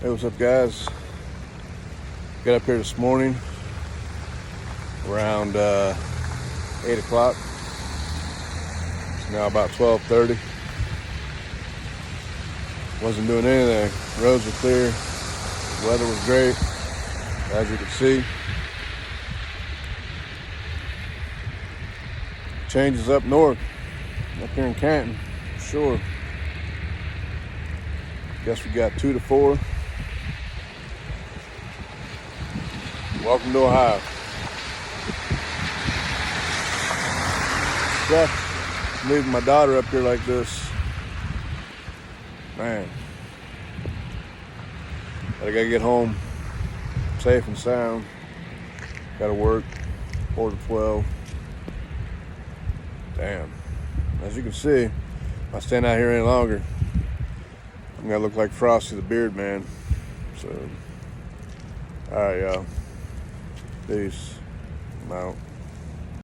Hey, what's up, guys? Got up here this morning around 8 o'clock. It's now about 12:30. Wasn't doing anything. Roads were clear. Weather was great, as you can see. Changes up north, up here in Canton, for sure. Guess we got 2 to 4. Welcome to Ohio. Sucks leaving my daughter up here like this. Man. But I gotta get home safe and sound. Gotta work 4 to 12. Damn. As you can see, if I stand out here any longer, I'm gonna look like Frosty the Beard Man. So, alright, y'all. Peace. I'm out.